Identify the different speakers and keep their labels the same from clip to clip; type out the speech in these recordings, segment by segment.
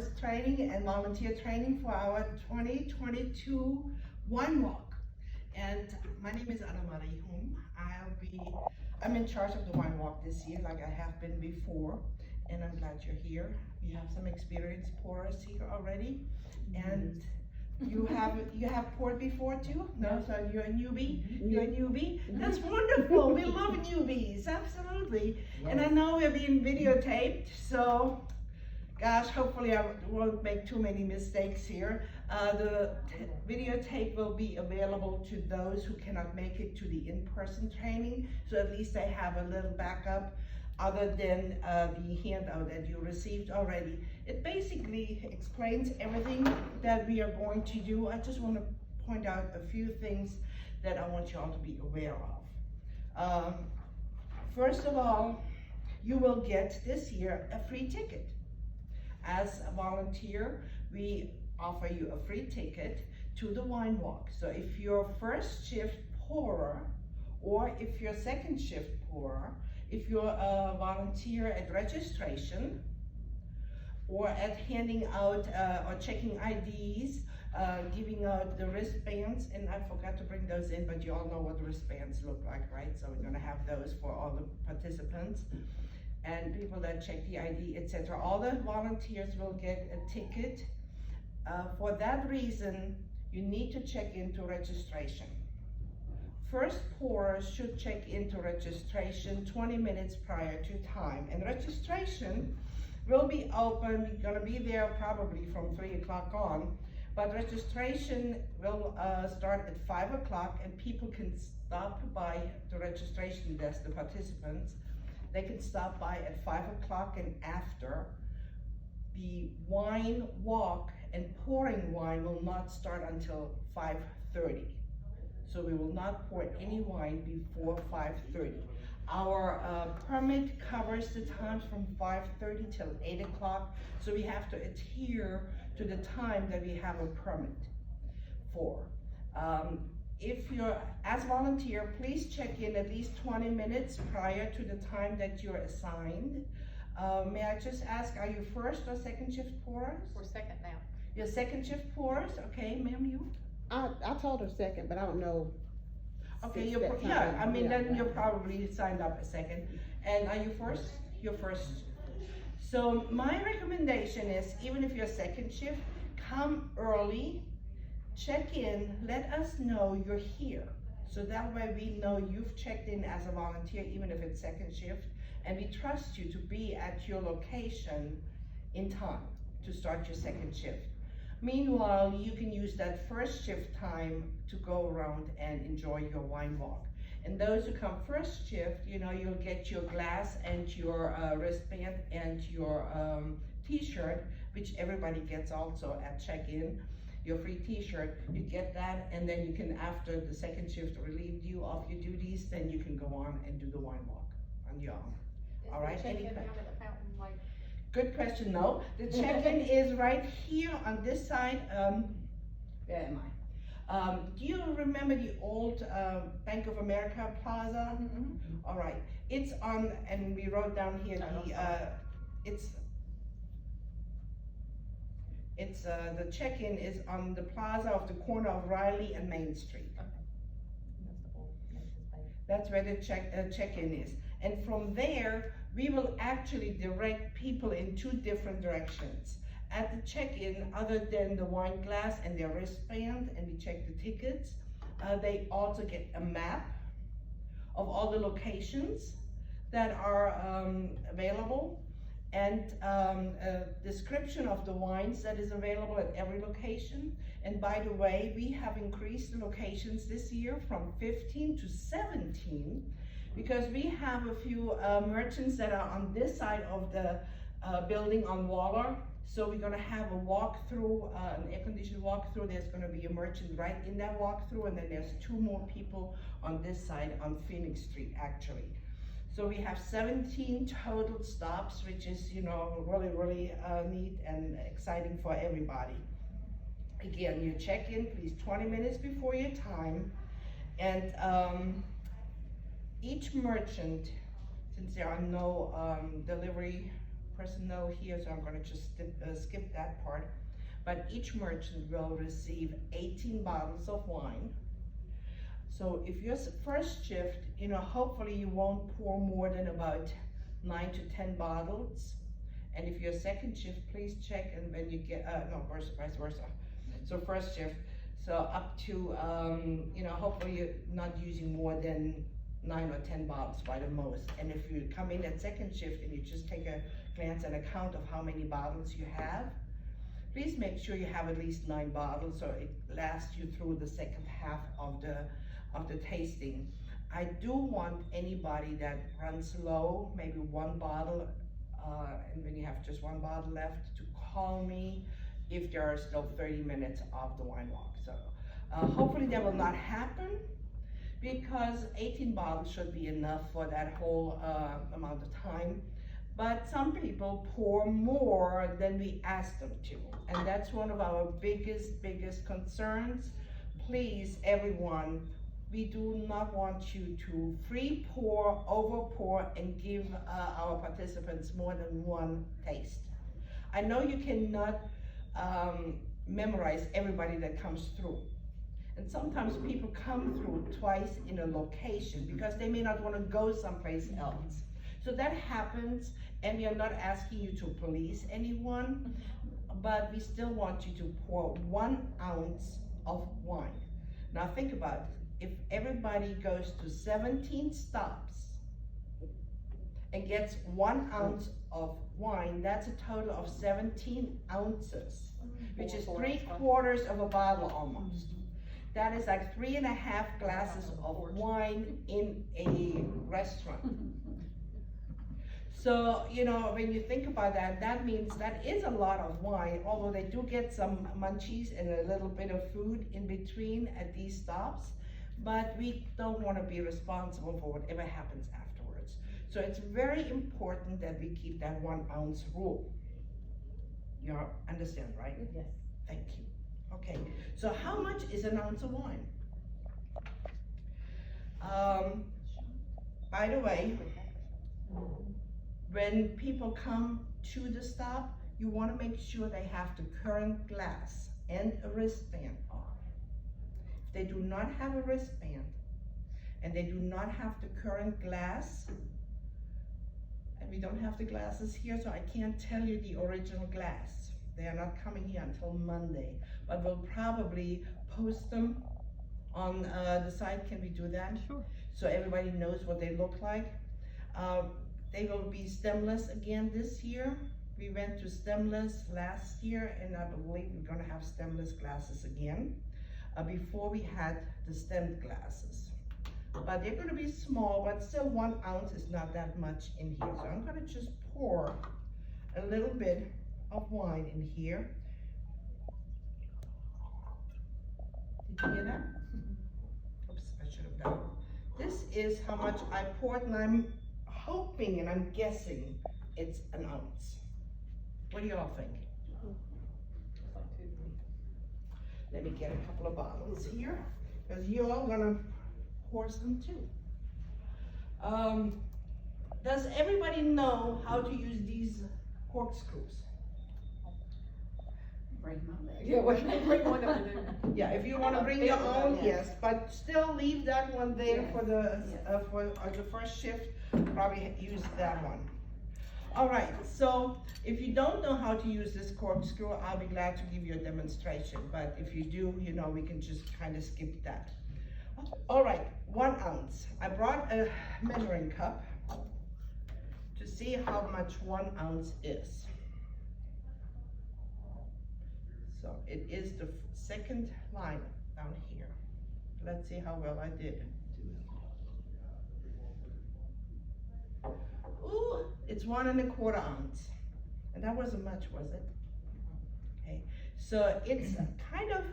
Speaker 1: tourist training and volunteer training for our 2022 Wine Walk. And my name is Anna Marie Hum. I'm in charge of the Wine Walk this year, like I have been before, and I'm glad you're here. We have some experienced pourers here already, and you have poured before too? No, so you're a newbie? You're a newbie? That's wonderful. We love newbies, absolutely. And I know we're being videotaped, so gosh, hopefully I won't make too many mistakes here. The videotape will be available to those who cannot make it to the in-person training, so at least they have a little backup other than the handout that you received already. It basically explains everything that we are going to do. I just want to point out a few things that I want you all to be aware of. First of all, you will get this year a free ticket. As a volunteer, we offer you a free ticket to the Wine Walk. So if you're first shift pourer, or if you're second shift pourer, if you're a volunteer at registration, or at handing out or checking IDs, giving out the wristbands, and I forgot to bring those in, but you all know what wristbands look like, right? So we're gonna have those for all the participants and people that check the ID, etc. All the volunteers will get a ticket. For that reason, you need to check into registration. First pourers should check into registration 20 minutes prior to time, and registration will be open. We're gonna be there probably from 3 o'clock on, but registration will start at 5 o'clock, and people can stop by the registration desk, the participants. They can stop by at 5 o'clock and after. The wine walk and pouring wine will not start until 5:30. So we will not pour any wine before 5:30. Our permit covers the times from 5:30 till 8 o'clock, so we have to adhere to the time that we have a permit for. If you're, as volunteer, please check in at least 20 minutes prior to the time that you're assigned. May I just ask, are you first or second shift pourers?
Speaker 2: We're second now.
Speaker 1: You're second shift pourers, okay, ma'am, you?
Speaker 3: I told her second, but I don't know.
Speaker 1: Okay, then you're probably signed up a second. And are you first? You're first. So my recommendation is, even if you're second shift, come early, check in, let us know you're here. So that way we know you've checked in as a volunteer, even if it's second shift, and we trust you to be at your location in time to start your second shift. Meanwhile, you can use that first shift time to go around and enjoy your wine walk. And those who come first shift, you'll get your glass and your wristband and your t-shirt, which everybody gets also at check-in. Your free t-shirt, you get that, and then you can, after the second shift relieved you of your duties, then you can go on and do the wine walk on your own. All right?
Speaker 2: Check-in down at the fountain, like.
Speaker 1: Good question. No, the check-in is right here on this side. Where am I? Do you remember the old Bank of America Plaza?
Speaker 2: Mm-hmm.
Speaker 1: All right, it's on, and we wrote down here the check-in is on the plaza of the corner of Riley and Main Street.
Speaker 2: Okay. That's the old Macy's Bank.
Speaker 1: That's where the check-in is, and from there we will actually direct people in two different directions. At the check-in, other than the wine glass and their wristband, and we check the tickets, they also get a map of all the locations that are available, and a description of the wines that is available at every location. And by the way, we have increased the locations this year from 15 to 17, because we have a few merchants that are on this side of the building on Waller. So we're gonna have a walkthrough, an air-conditioned walkthrough. There's gonna be a merchant right in that walkthrough, and then there's 2 more people on this side on Phoenix Street, actually. So we have 17 total stops, which is, really, really neat and exciting for everybody. Again, you check in, please, 20 minutes before your time, and each merchant, since there are no delivery person know here, so I'm gonna just skip that part. But each merchant will receive 18 bottles of wine. So if your first shift, hopefully you won't pour more than about 9 to 10 bottles. And if your second shift, please check, and when you get, vice versa. So first shift, so up to, hopefully you're not using more than 9 or 10 bottles by the most. And if you come in at second shift and you just take a glance and a count of how many bottles you have, please make sure you have at least 9 bottles so it lasts you through the second half of the tasting. I do want anybody that runs low, maybe 1 bottle, and when you have just 1 bottle left, to call me if there are still 30 minutes of the wine walk. So hopefully that will not happen, because 18 bottles should be enough for that whole amount of time. But some people pour more than we ask them to, and that's one of our biggest concerns. Please, everyone, we do not want you to free pour, over pour, and give our participants more than 1 taste. I know you cannot memorize everybody that comes through. And sometimes people come through twice in a location because they may not want to go someplace else. So that happens, and we are not asking you to police anyone, but we still want you to pour 1 ounce of wine. Now think about it. If everybody goes to 17 stops and gets 1 ounce of wine, that's a total of 17 ounces, which is 3/4 of a bottle almost. That is like 3.5 glasses of wine in a restaurant. So, when you think about that, that means that is a lot of wine, although they do get some munchies and a little bit of food in between at these stops, but we don't want to be responsible for whatever happens afterwards. So it's very important that we keep that 1 ounce rule. You understand, right?
Speaker 2: Yes.
Speaker 1: Thank you. Okay, so how much is an ounce of wine? By the way, when people come to the stop, you want to make sure they have the current glass and a wristband on. If they do not have a wristband and they do not have the current glass, and we don't have the glasses here, so I can't tell you the original glass. They are not coming here until Monday, but we'll probably post them on the site. Can we do that?
Speaker 2: Sure.
Speaker 1: So everybody knows what they look like. They will be stemless again this year. We went to stemless last year, and I believe we're gonna have stemless glasses again. Before we had the stemmed glasses. But they're gonna be small, but still 1 ounce is not that much in here. So I'm gonna just pour a little bit of wine in here. Did you hear that? Oops, I should have done. This is how much I poured, and I'm hoping and I'm guessing it's an ounce. What do you all think? Let me get a couple of bottles here, because you're all gonna pour some too. Does everybody know how to use these corkscrews?
Speaker 2: Bring mine. Yeah, bring one of them.
Speaker 1: Yeah, if you want to bring your own, yes, but still leave that one there
Speaker 2: Yes.
Speaker 1: for the first shift. Probably use that one. All right, so if you don't know how to use this corkscrew, I'll be glad to give you a demonstration. But if you do, we can just kind of skip that. All right, 1 ounce. I brought a measuring cup to see how much 1 ounce is. So it is the second line down here. Let's see how well I did. Ooh, it's 1 1/4 ounce. And that wasn't much, was it? Okay, so it's kind of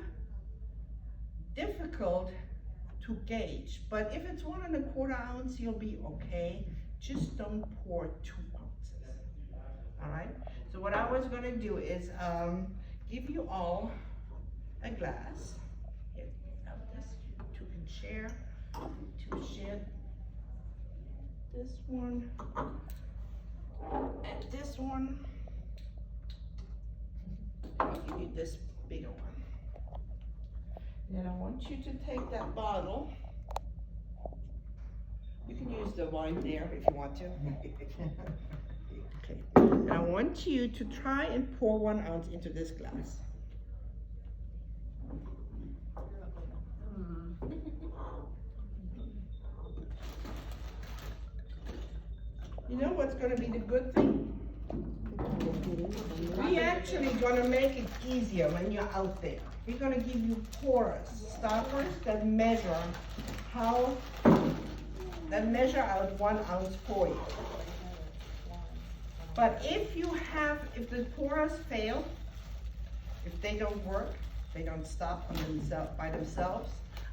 Speaker 1: difficult to gauge, but if it's 1 1/4 ounce, you'll be okay. Just don't pour 2 ounces. All right, so what I was gonna do is give you all a glass. Here, have this, you 2 can share, 2 share this one. And this one, I'll give you this bigger one. Then I want you to take that bottle. You can use the wine there if you want to. Okay. And I want you to try and pour 1 ounce into this glass. You know what's gonna be the good thing? We actually gonna make it easier when you're out there. We're gonna give you pourers, stoppers that measure out 1 ounce for you. But if the pourers fail, if they don't work, they don't stop by themselves,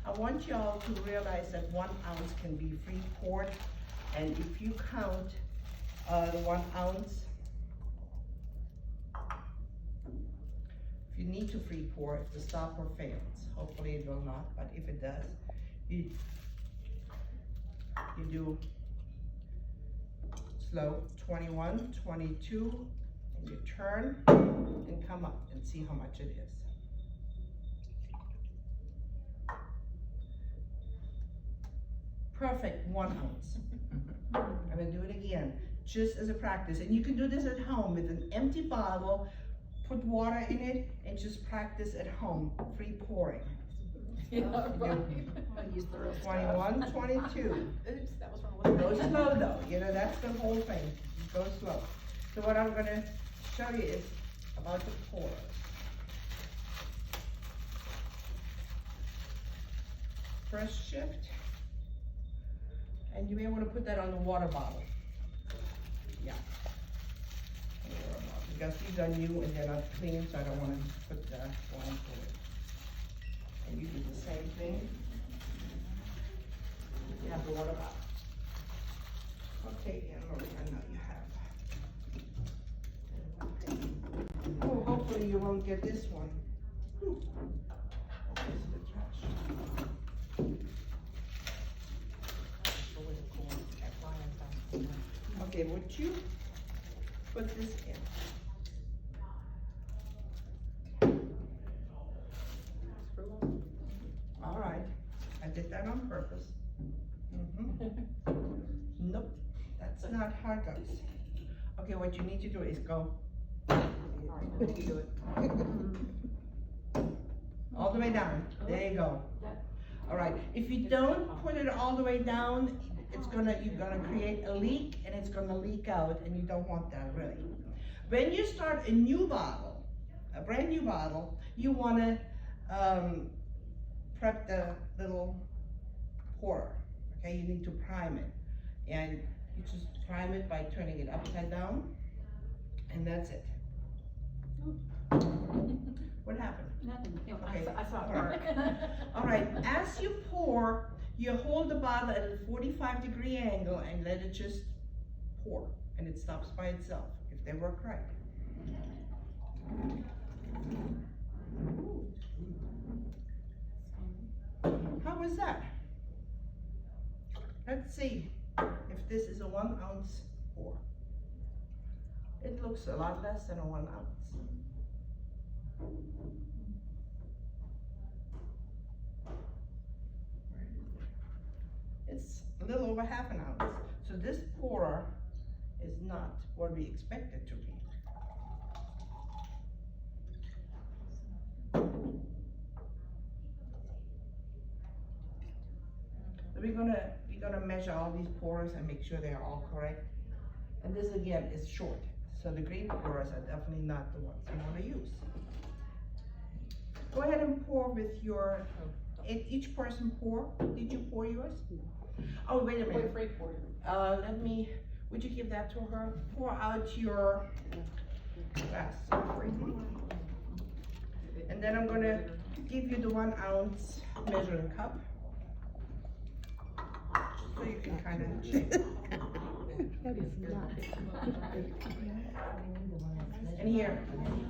Speaker 1: I want you all to realize that 1 ounce can be free poured. And if you count the 1 ounce, if you need to free pour, if the stopper fails, hopefully it will not, but if it does, you do slow, 21, 22, and you turn and come up and see how much it is. Perfect, 1 ounce. I'm gonna do it again, just as a practice. And you can do this at home with an empty bottle, put water in it, and just practice at home, free pouring.
Speaker 2: Yeah, right. Use the real stuff.
Speaker 1: 21, 22.
Speaker 2: Oops, that was wrong.
Speaker 1: Go slow though, you know, that's the whole thing, go slow. So what I'm gonna show you is about the pour. First shift, and you may wanna put that on the water bottle. Yeah. On the water bottle, because these are new and they're not clean, so I don't wanna put the wine to it. And you do the same thing. You have the water bottle. Okay, Anne-Marie, I know you have. Oh, hopefully you won't get this one. Whew. This is the trash. Okay, would you put this in? All right, I did that on purpose. Nope, that's not how it goes. Okay, what you need to do is go. Do it. All the way down, there you go. All right, if you don't put it all the way down, you're gonna create a leak and it's gonna leak out, and you don't want that really. When you start a new bottle, a brand new bottle, you wanna prep the little pourer. Okay, you need to prime it, and you just prime it by turning it upside down, and that's it. What happened?
Speaker 2: Nothing.
Speaker 1: Okay.
Speaker 2: I saw it
Speaker 1: All right. All right, as you pour, you hold the bottle at a 45-degree angle and let it just pour, and it stops by itself, if they work right. How was that? Let's see if this is a 1 ounce pour. It looks a lot less than a 1 ounce. It's a little over half an ounce. So this pourer is not what we expect it to be. So we're gonna measure all these pourers and make sure they are all correct. And this again is short. So the green pourers are definitely not the ones you wanna use. Go ahead and pour with your, each person pour. Did you pour yours? Oh, wait a minute. Would you give that to her? Pour out your glass. And then I'm gonna give you the 1 ounce measuring cup. So you can kind of check. And here,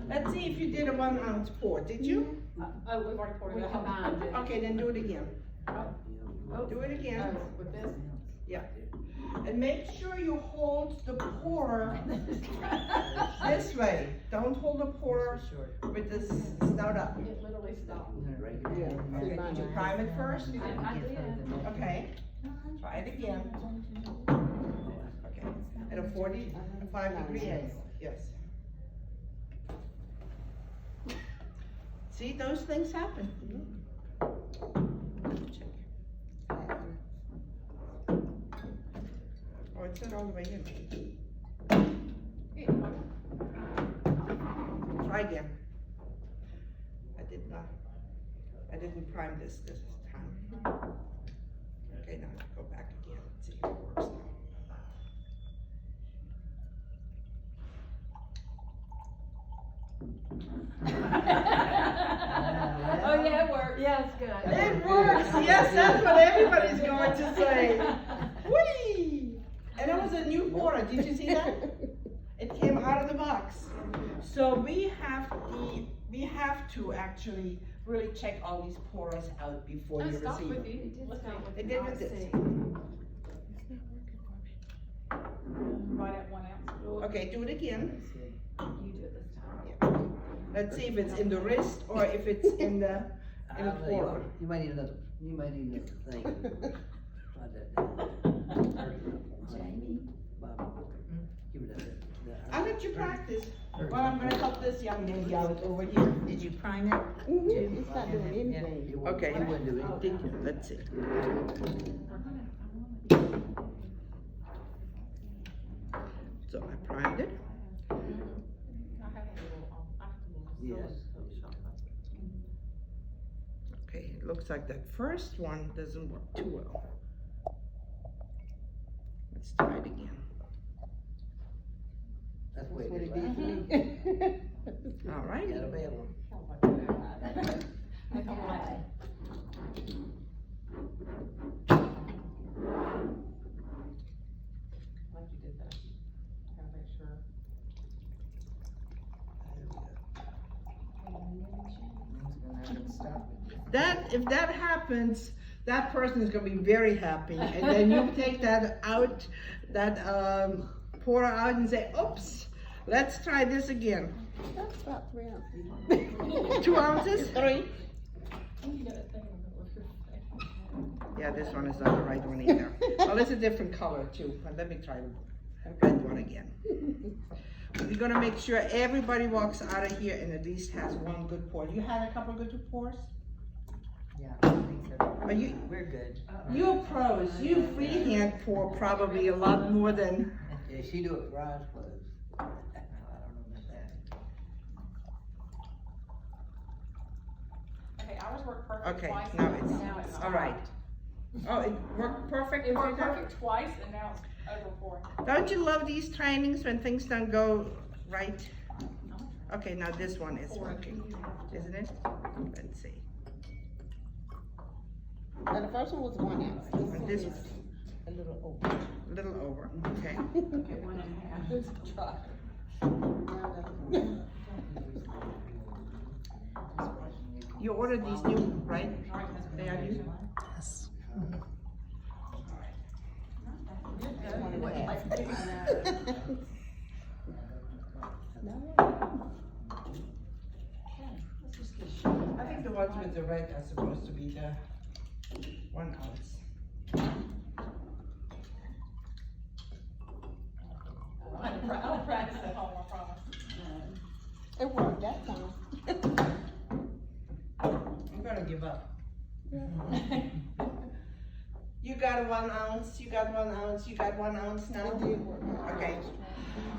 Speaker 1: let's see if you did a 1 ounce pour. Did you?
Speaker 2: Oh, we've already poured it out.
Speaker 1: Okay, then do it again.
Speaker 2: Oh,
Speaker 1: Do it again.
Speaker 2: with this?
Speaker 1: Yeah. And make sure you hold the pour this way. Don't hold the pour with the snout up.
Speaker 2: It literally stopped.
Speaker 3: Yeah.
Speaker 1: Okay, did you prime it first?
Speaker 2: I did.
Speaker 1: Okay, try it again. Okay, at a 45-degree angle, yes. See, those things happen. Check. Oh, it's not all the way in. Try again. I didn't prime this time. Okay, now go back again, and see if it works
Speaker 2: Oh, yeah, it worked. Yeah, it's good.
Speaker 1: now. It works, yes, that's what everybody's going to say. Whee! And it was a new porter, did you see that? It came out of the box. So we have to actually really check all these porers out before you
Speaker 2: It stopped
Speaker 1: receive
Speaker 2: with
Speaker 1: them.
Speaker 2: you. Let's go with
Speaker 1: It did with this.
Speaker 2: Right at 1 ounce.
Speaker 1: Okay, do it again.
Speaker 2: You do it this time.
Speaker 1: Let's see if it's in the wrist or if it's in the pourer.
Speaker 4: You might need another thing. Write that down.
Speaker 2: Jamie.
Speaker 4: Bob, give it that.
Speaker 1: I'll let you practice. Well, I'm gonna help this young lady out over here.
Speaker 5: Did you prime it?
Speaker 3: Mhm. It's not doing anything.
Speaker 1: Okay.
Speaker 4: He wouldn't do anything.
Speaker 1: Let's see. So I primed it.
Speaker 4: Yes.
Speaker 1: Okay, it looks like that first one doesn't work too well. Let's try it again.
Speaker 4: That's the way
Speaker 3: That's what
Speaker 4: it
Speaker 3: it
Speaker 4: is.
Speaker 3: did to me.
Speaker 1: All right.
Speaker 4: Got a bad one.
Speaker 2: Like you did that. Gotta make sure.
Speaker 1: That, if that happens, that person is gonna be very happy. And then you take that out, pour out and say, oops, let's try this again.
Speaker 3: That's about 3 ounces.
Speaker 1: 2 ounces? 3?
Speaker 2: You gotta think of it.
Speaker 1: Yeah, this one is not the right one either. Well, it's a different color too, but let me try that one again. We're gonna make sure everybody walks out of here and at least has one good pour. You had a couple of good pours?
Speaker 5: Yeah, I think so.
Speaker 1: Are you,
Speaker 5: We're good.
Speaker 1: you're pros, you freehand pour probably a lot more than,
Speaker 4: Yeah, she do it with her eyes closed. I don't know about that.
Speaker 2: Okay, ours worked perfect
Speaker 1: okay,
Speaker 2: twice.
Speaker 1: now
Speaker 2: and
Speaker 1: it's,
Speaker 2: stopped.
Speaker 1: all right. Oh, it worked perfect?
Speaker 2: It
Speaker 1: the
Speaker 2: worked
Speaker 1: first time?
Speaker 2: perfect twice and now it's over 4.
Speaker 1: Don't you love these trainings when things don't go right? Okay, now this one is working, isn't it? Let's see.
Speaker 3: Now, the first one was 1 ounce. This
Speaker 1: And
Speaker 3: one
Speaker 1: this
Speaker 3: is
Speaker 1: is
Speaker 3: a little over.
Speaker 1: a little over, okay.
Speaker 2: Okay, 1.5.
Speaker 3: Let's try. Now that's-
Speaker 1: You ordered these new, right? They are new?
Speaker 5: Yes.
Speaker 3: One and a half.
Speaker 1: I think the ones with the red are supposed to be the 1 ounce.
Speaker 2: I'll practice at home, I promise.
Speaker 3: It worked that time.
Speaker 1: I'm gonna give up. You got 1 ounce, you got 1 ounce, you got 1 ounce now?
Speaker 3: It did work.
Speaker 1: Okay.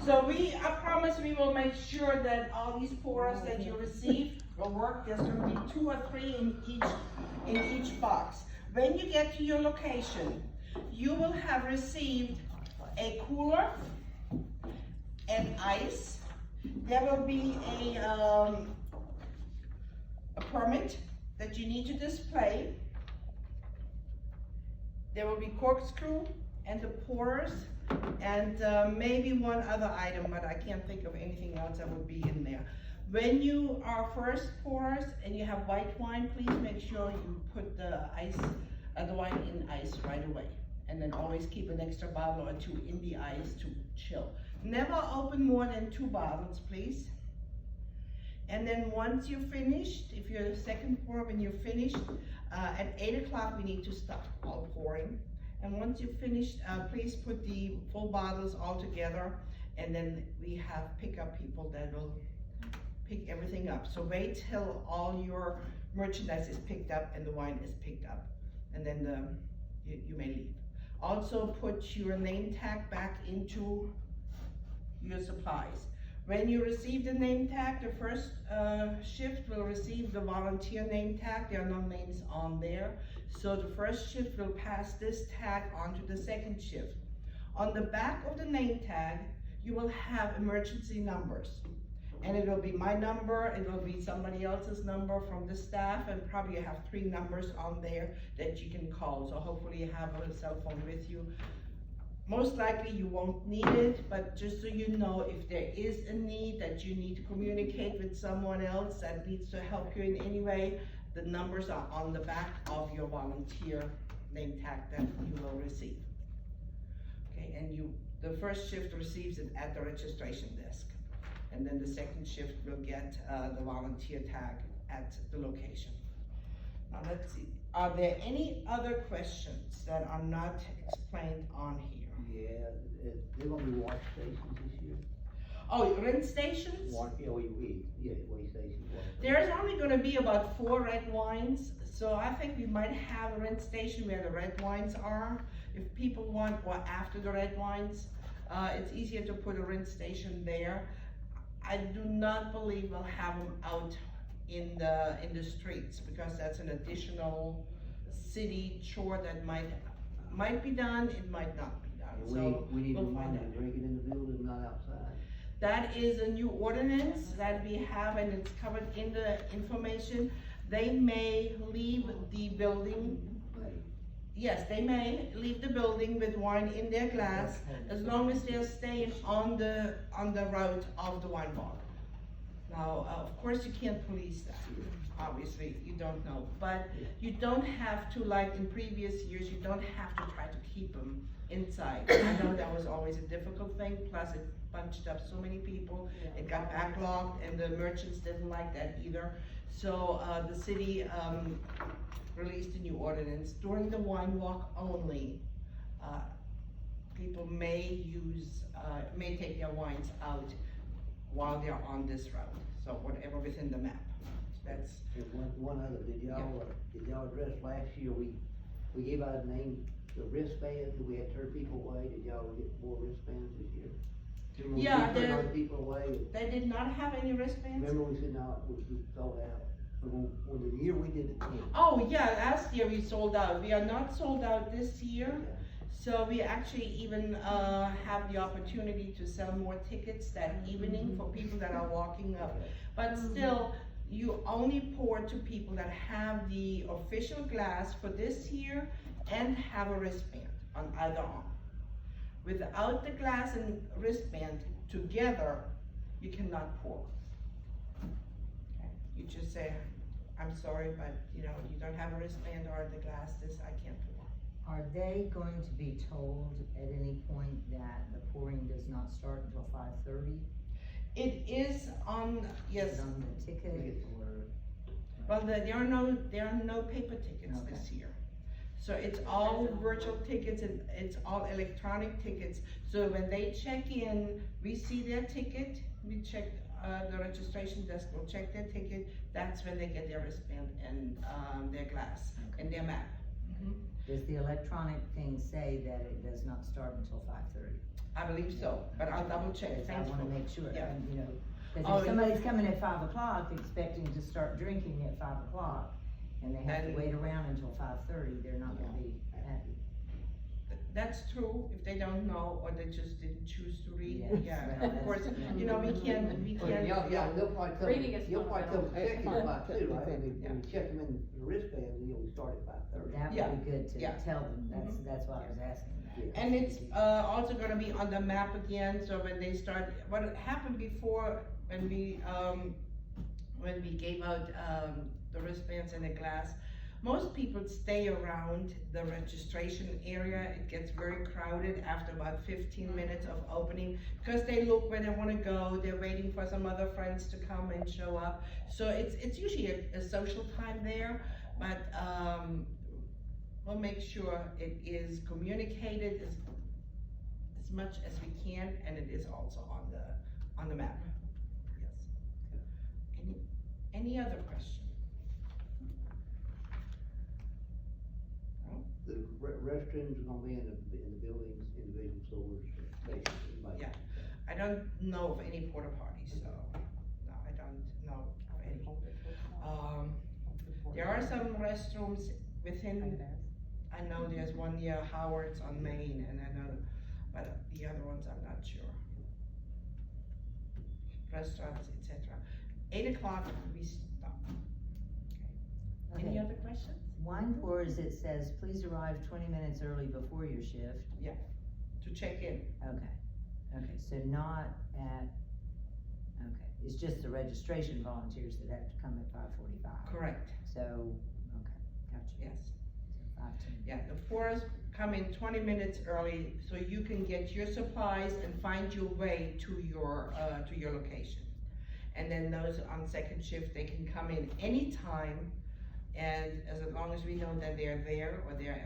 Speaker 1: So I promise we will make sure that all these pours that you receive will work. There's gonna be 2 or 3 in each box. When you get to your location, you will have received a cooler and ice. There will be a permit that you need to display. There will be corkscrew and the pourers and maybe one other item, but I can't think of anything else that would be in there. When you are first pourers and you have white wine, please make sure you put the wine in ice right away. And then always keep an extra bottle or two in the ice to chill. Never open more than 2 bottles, please. And then once you're finished, if you're second pour, when you're finished, at 8 o'clock we need to stop all pouring. And once you're finished, please put the full bottles all together, and then we have pickup people that will pick everything up. So wait till all your merchandise is picked up and the wine is picked up, and then you may leave. Also put your name tag back into your supplies. When you receive the name tag, the first shift will receive the volunteer name tag. There are no names on there. So the first shift will pass this tag on to the second shift. On the back of the name tag, you will have emergency numbers. And it will be my number, it will be somebody else's number from the staff, and probably you have 3 numbers on there that you can call. So hopefully you have a cell phone with you. Most likely you won't need it, but just so you know, if there is a need that you need to communicate with someone else that needs to help you in any way, the numbers are on the back of your volunteer name tag that you will receive. Okay, and the first shift receives it at the registration desk. And then the second shift will get the volunteer tag at the location. Now let's see, are there any other questions that are not explained on here?
Speaker 4: Yeah, there gonna be wash stations this year?
Speaker 1: Oh, rinse stations?
Speaker 4: Wash stations.
Speaker 1: There's only gonna be about 4 red wines, so I think we might have a rinse station where the red wines are. If people want, or after the red wines, it's easier to put a rinse station there. I do not believe we'll have them out in the streets, because that's an additional city chore that might be done, it might not be done. So
Speaker 4: We need to
Speaker 1: we'll find
Speaker 4: remind them
Speaker 1: out.
Speaker 4: to drink it in the building, not outside.
Speaker 1: That is a new ordinance that we have, and it's covered in the information. They may leave the building. Yes, they may leave the building with wine in their glass, as long as they're staying on the route of the wine bar. Now, of course, you can't police that, obviously, you don't know, but you don't have to, like in previous years, you don't have to try to keep them inside. I know that was always a difficult thing, plus it bunched up so many people, it got backlogged, and the merchants didn't like that either. So, the city, released a new ordinance. During the wine walk only, people may take their wines out while they're on this route, so whatever within the map. That's,
Speaker 4: And one other, did y'all address last year, we gave out a name, the wristbands, that we had turned people away, did y'all get more wristbands this year? Remember
Speaker 1: Yeah,
Speaker 4: we turned other people away?
Speaker 1: they did not have any wristbands?
Speaker 4: Remember we said, no, we sold out, when the year we did the tent.
Speaker 1: Oh, yeah, last year we sold out. We are not sold out this year. So we actually even have the opportunity to sell more tickets that evening for people that are walking up. But still, you only pour to people that have the official glass for this year and have a wristband on either arm. Without the glass and wristband together, you cannot pour. Okay. You just say, I'm sorry, but you don't have a wristband or the glass, I can't pour.
Speaker 5: Are they going to be told at any point that the pouring does not start until 5:30?
Speaker 1: It is on, yes,
Speaker 5: Is it on the ticket or?
Speaker 1: well, there are no paper tickets this year. So it's all virtual tickets, and it's all electronic tickets. So when they check in, we see their ticket, we check, the registration desk will check their ticket, that's when they get their wristband and, their glass and their map.
Speaker 5: Does the electronic thing say that it does not start until 5:30?
Speaker 1: I believe so, but I'll double check,
Speaker 5: I
Speaker 1: thanks
Speaker 5: wanna
Speaker 1: for-
Speaker 5: make sure,
Speaker 1: Yeah.
Speaker 5: cause
Speaker 1: Oh,
Speaker 5: if somebody's coming at 5 o'clock expecting to start drinking at 5 o'clock, and they have to
Speaker 1: Then-
Speaker 5: wait around until 5:30, they're not gonna be happy.
Speaker 1: That's true, if they don't know, or they just didn't choose to read,
Speaker 5: Yes,
Speaker 1: yeah,
Speaker 5: well,
Speaker 1: of course,
Speaker 5: that's-
Speaker 1: we can't,
Speaker 4: Y'all, they'll probably come,
Speaker 2: Reading is
Speaker 4: you'll probably come
Speaker 2: fun.
Speaker 4: check them by 2, right? And
Speaker 1: Yeah.
Speaker 4: we check them in the wristbands, and we start at 5:30.
Speaker 5: That
Speaker 1: Yeah.
Speaker 5: would be good to
Speaker 1: Yeah.
Speaker 5: tell them, that's why I was asking that.
Speaker 1: And it's also gonna be on the map again, so when they start, what happened before, when we gave out the wristbands and the glass, Most people stay around the registration area. It gets very crowded after about 15 minutes of opening, because they look where they wanna go, they're waiting for some other friends to come and show up. So it's usually a social time there, but, we'll make sure it is communicated as much as we can, and it is also on the map. Yes. Any other question?
Speaker 4: The restrooms are gonna be in the buildings, individual stores, stations, like.
Speaker 1: Yeah. I don't know of any porta potties, so, no, I don't know of any. There are some restrooms within, I know there's one near Howard's on Main, and I know, but the other ones I'm not sure. Restaurants, etc. 8 o'clock, we stop. Okay. Any
Speaker 5: Okay.
Speaker 1: other questions?
Speaker 5: One whereas it says, please arrive 20 minutes early before your shift.
Speaker 1: To check in.
Speaker 5: Okay, so not at, okay, it's just the registration volunteers that have to come at 5:45.
Speaker 1: Correct,
Speaker 5: So, okay, gotcha.
Speaker 1: yes.
Speaker 5: So 5:10.
Speaker 1: Yeah, the fours come in 20 minutes early, so you can get your supplies and find your way to your location. And then those on second shift, they can come in anytime, and as long as we know that they're there, or they're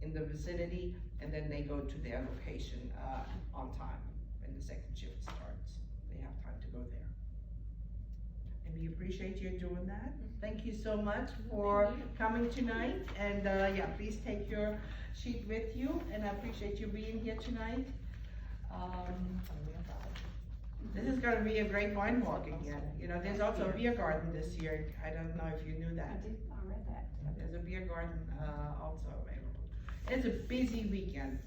Speaker 1: in the vicinity, and then they go to their location, on time, when the second shift starts, they have time to go there. And we appreciate you doing that. Thank you so much for coming tonight, and, yeah, please take your sheet with you, and I appreciate you being here tonight. This is gonna be a great wine walk again, you know, there's also a beer garden this year, I don't know if you knew that.
Speaker 2: I read that.
Speaker 1: There's a beer garden, also available. It's a busy weekend.